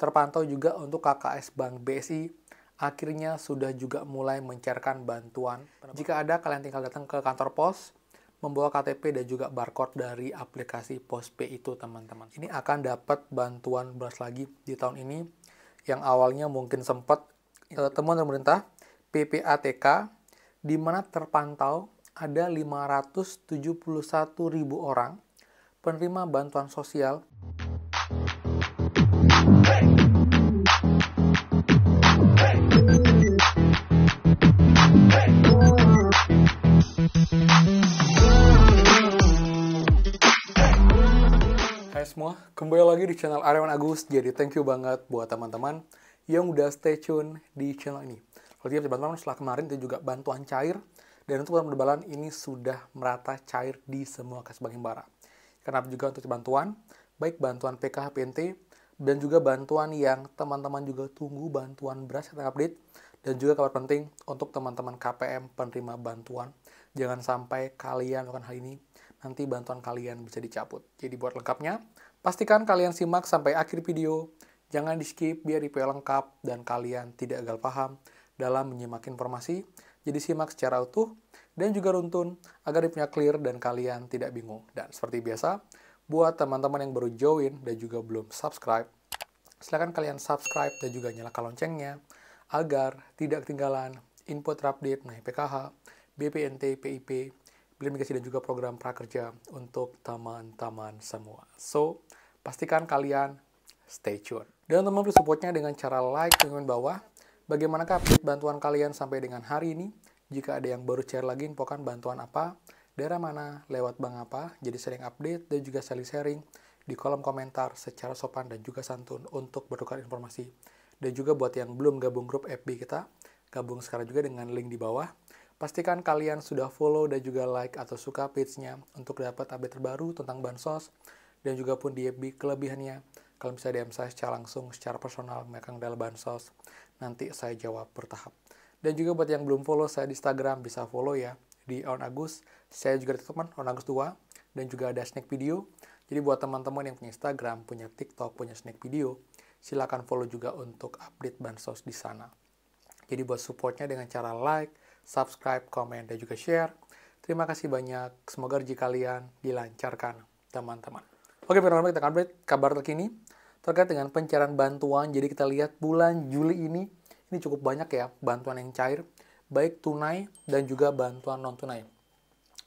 terpantau juga untuk KKS Bank BSI, akhirnya sudah juga mulai mencairkan bantuan. Jika ada, kalian tinggal datang ke kantor pos, membawa KTP dan juga barcode dari aplikasi PosPay itu, teman-teman. Ini akan dapat bantuan beras lagi di tahun ini, yang awalnya mungkin sempat temuan pemerintah, PPATK, di mana terpantau ada 571.000 orang penerima bantuan sosial. Hai semua, kembali lagi di channel Aryawan Agus. Jadi thank you banget buat teman-teman yang udah stay tune di channel ini. Kalau tidak, teman-teman, setelah kemarin itu juga bantuan cair, dan untuk penebalan ini sudah merata cair di semua KKS Bank Himbara. Kenapa juga untuk bantuan, baik bantuan PKH PNT, dan juga bantuan yang teman-teman juga tunggu, bantuan beras yang update, dan juga kabar penting untuk teman-teman KPM penerima bantuan. Jangan sampai kalian melakukan hal ini, nanti bantuan kalian bisa dicabut. Jadi buat lengkapnya, pastikan kalian simak sampai akhir video, jangan di skip biar detail lengkap dan kalian tidak gagal paham dalam menyimak informasi. Jadi simak secara utuh dan juga runtun agar punya clear dan kalian tidak bingung. Dan seperti biasa, buat teman-teman yang baru join dan juga belum subscribe, silakan kalian subscribe dan juga nyalakan loncengnya agar tidak ketinggalan info terupdate mengenai PKH, BPNT, PIP, migrasi dan juga program prakerja untuk teman-teman semua. So, pastikan kalian stay tune. Dan teman-teman supportnya dengan cara like di komen bawah. Bagaimanakah update bantuan kalian sampai dengan hari ini? Jika ada yang baru share lagi, infokan bantuan apa, daerah mana, lewat bank apa. Jadi sering update dan juga saling sharing di kolom komentar secara sopan dan juga santun untuk bertukar informasi. Dan juga buat yang belum gabung grup FB kita, gabung sekarang juga dengan link di bawah. Pastikan kalian sudah follow dan juga like atau suka page-nya untuk dapat update terbaru tentang Bansos, dan juga pun di FB kelebihannya. Kalian bisa DM saya secara langsung, secara personal, megang dalam Bansos. Nanti saya jawab bertahap. Dan juga buat yang belum follow saya di Instagram, bisa follow ya, di Aryawan Agus. Saya juga ada teman, Aryawan Agus 2, dan juga ada snack video. Jadi buat teman-teman yang punya Instagram, punya TikTok, punya snack video, silakan follow juga untuk update Bansos di sana. Jadi buat supportnya dengan cara like, subscribe, komen, dan juga share. Terima kasih banyak. Semoga rezeki kalian dilancarkan, teman-teman. Oke, teman-teman, kita akan update kabar terkini terkait dengan pencairan bantuan. Jadi kita lihat bulan Juli ini cukup banyak ya bantuan yang cair, baik tunai dan juga bantuan non-tunai.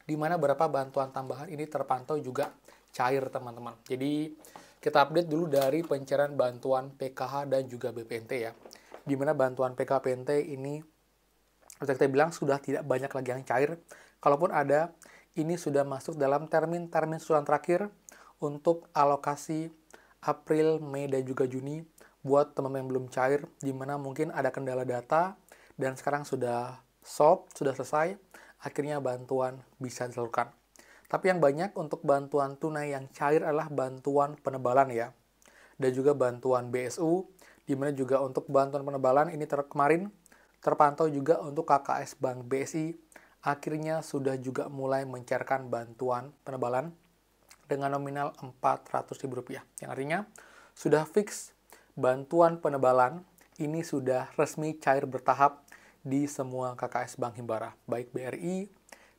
Di mana beberapa bantuan tambahan ini terpantau juga cair, teman-teman. Jadi kita update dulu dari pencairan bantuan PKH dan juga BPNT ya. Di mana bantuan PKH PNT ini bisa kita bilang sudah tidak banyak lagi yang cair. Kalaupun ada, ini sudah masuk dalam termin susulan terakhir untuk alokasi April, Mei, dan juga Juni buat teman-teman yang belum cair, di mana mungkin ada kendala data dan sekarang sudah solve, sudah selesai, akhirnya bantuan bisa disalurkan. Tapi yang banyak untuk bantuan tunai yang cair adalah bantuan penebalan ya, dan juga bantuan BSU, di mana juga untuk bantuan penebalan ini kemarin terpantau juga untuk KKS Bank BSI, akhirnya sudah juga mulai mencairkan bantuan penebalan dengan nominal Rp400.000, yang artinya sudah fix bantuan penebalan ini sudah resmi cair bertahap di semua KKS Bank Himbara, baik BRI,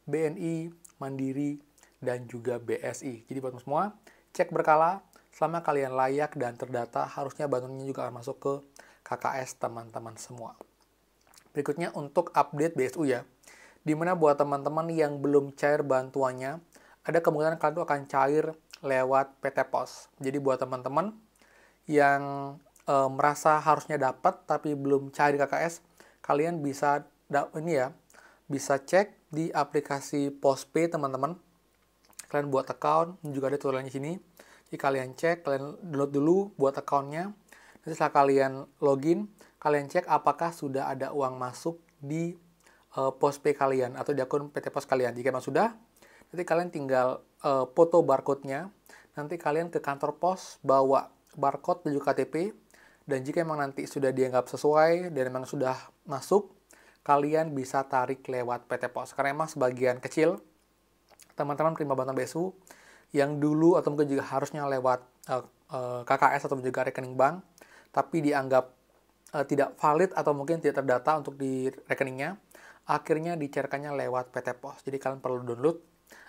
BNI, Mandiri, dan juga BSI. Jadi buat semua, cek berkala, selama kalian layak dan terdata, harusnya bantuannya juga akan masuk ke KKS teman-teman semua. Berikutnya untuk update BSU ya, dimana buat teman-teman yang belum cair bantuannya, ada kemungkinan kalian akan cair lewat PT Pos. Jadi buat teman-teman yang merasa harusnya dapat tapi belum cair KKS, kalian bisa bisa cek di aplikasi PosPay, teman-teman. Kalian buat account, juga ada tutorialnya sini. Jadi kalian cek, kalian download dulu buat account-nya. Nanti setelah kalian login, kalian cek apakah sudah ada uang masuk di PosPay kalian atau di akun PT Pos kalian. Jika memang sudah, nanti kalian tinggal foto barcode-nya. Nanti kalian ke kantor pos, bawa barcode dan juga KTP. Dan jika memang nanti sudah dianggap sesuai dan memang sudah masuk, kalian bisa tarik lewat PT Pos. Karena memang sebagian kecil teman-teman terima bantuan BSU yang dulu atau mungkin juga harusnya lewat KKS atau juga rekening bank, tapi dianggap tidak valid atau mungkin tidak terdata untuk di rekeningnya, akhirnya dicairkannya lewat PT Pos. Jadi kalian perlu download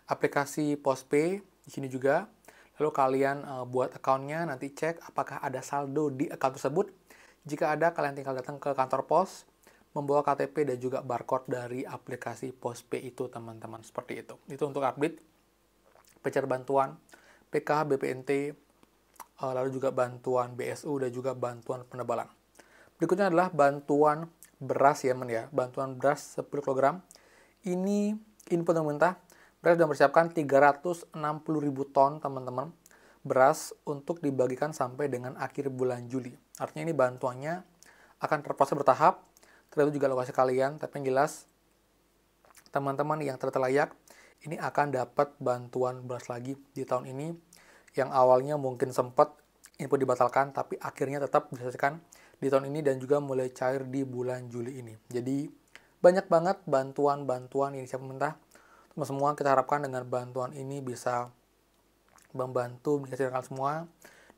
aplikasi PosPay di sini juga. Lalu kalian buat akunnya, nanti cek apakah ada saldo di akun tersebut. Jika ada, kalian tinggal datang ke kantor pos, membawa KTP dan juga barcode dari aplikasi PosPay itu, teman-teman. Seperti itu. Itu untuk update pencari bantuan PKH, BPNT, lalu juga bantuan BSU dan juga bantuan penebalan. Berikutnya adalah bantuan beras ya, bantuan beras 10 kg. Ini info pemerintah. Beras sudah mempersiapkan 360.000 ton, teman-teman, beras untuk dibagikan sampai dengan akhir bulan Juli. Artinya ini bantuannya akan terproses bertahap, tergantung juga lokasi kalian, tapi yang jelas, teman-teman yang terdata layak, ini akan dapat bantuan beras lagi di tahun ini, yang awalnya mungkin sempat info dibatalkan, tapi akhirnya tetap diselesaikan di tahun ini dan juga mulai cair di bulan Juli ini. Jadi, banyak banget bantuan-bantuan yang disiapkan pemerintah. Semua kita harapkan dengan bantuan ini bisa membantu mencairkan semua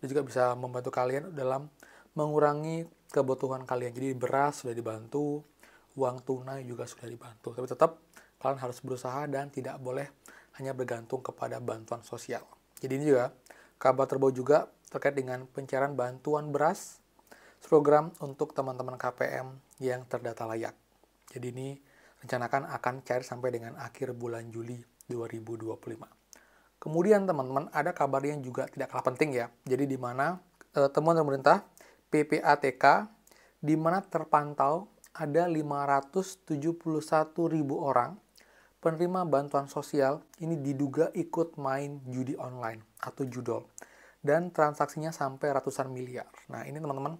dan juga bisa membantu kalian dalam mengurangi kebutuhan kalian. Jadi beras sudah dibantu, uang tunai juga sudah dibantu. Tapi tetap kalian harus berusaha dan tidak boleh hanya bergantung kepada bantuan sosial. Jadi ini juga kabar terbaru juga terkait dengan pencairan bantuan beras program untuk teman-teman KPM yang terdata layak. Jadi ini rencanakan akan cair sampai dengan akhir bulan Juli 2025. Kemudian teman-teman ada kabar yang juga tidak kalah penting ya. Jadi di mana temuan pemerintah PPATK di mana terpantau ada 571.000 orang penerima bantuan sosial ini diduga ikut main judi online atau judol dan transaksinya sampai ratusan miliar. Nah, ini teman-teman,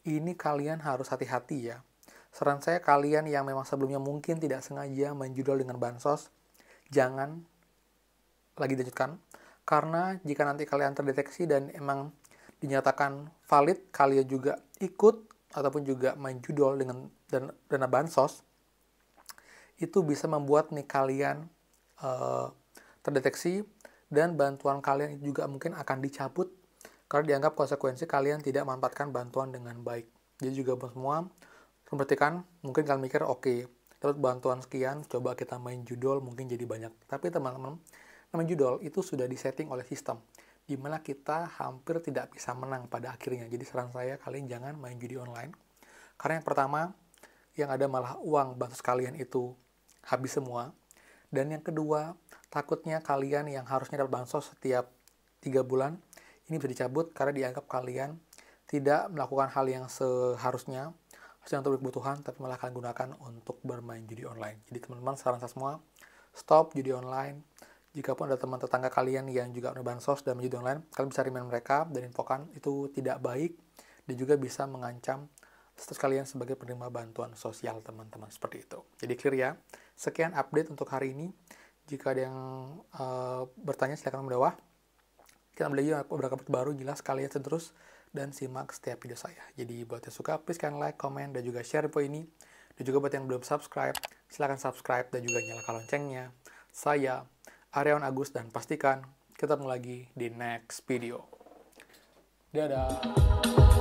ini kalian harus hati-hati ya. Saran saya kalian yang memang sebelumnya mungkin tidak sengaja main judol dengan bansos, jangan lagi dilanjutkan. Karena jika nanti kalian terdeteksi dan emang dinyatakan valid, kalian juga ikut ataupun juga main judol dengan dana bansos, itu bisa membuat nih kalian terdeteksi dan bantuan kalian juga mungkin akan dicabut karena dianggap konsekuensi kalian tidak memanfaatkan bantuan dengan baik. Jadi juga buat semua, perhatikan, mungkin kalian mikir, oke, dapat bantuan sekian, coba kita main judol, mungkin jadi banyak. Tapi teman-teman, main judol itu sudah disetting oleh sistem, di mana kita hampir tidak bisa menang pada akhirnya. Jadi saran saya, kalian jangan main judi online. Karena yang pertama, yang ada malah uang bansos kalian itu habis semua. Dan yang kedua, takutnya kalian yang harusnya dapat bansos setiap 3 bulan, ini bisa dicabut karena dianggap kalian tidak melakukan hal yang seharusnya, untuk kebutuhan, tapi malah kalian gunakan untuk bermain judi online. Jadi teman-teman, saran saya semua, stop judi online. Jikapun ada teman tetangga kalian yang juga punya bansos dan judi online, kalian bisa remind mereka dan infokan itu tidak baik dan juga bisa mengancam status kalian sebagai penerima bantuan sosial, teman-teman. Seperti itu. Jadi clear ya. Sekian update untuk hari ini. Jika ada yang bertanya, silakan di bawah. Kita ambil lagi beberapa kabar baru, jelas kalian terus dan simak setiap video saya. Jadi buat yang suka, please kalian like, komen, dan juga share info ini. Dan juga buat yang belum subscribe, silahkan subscribe dan juga nyalakan loncengnya. Saya, Aryawan Agus, dan pastikan ketemu lagi di next video. Dadah!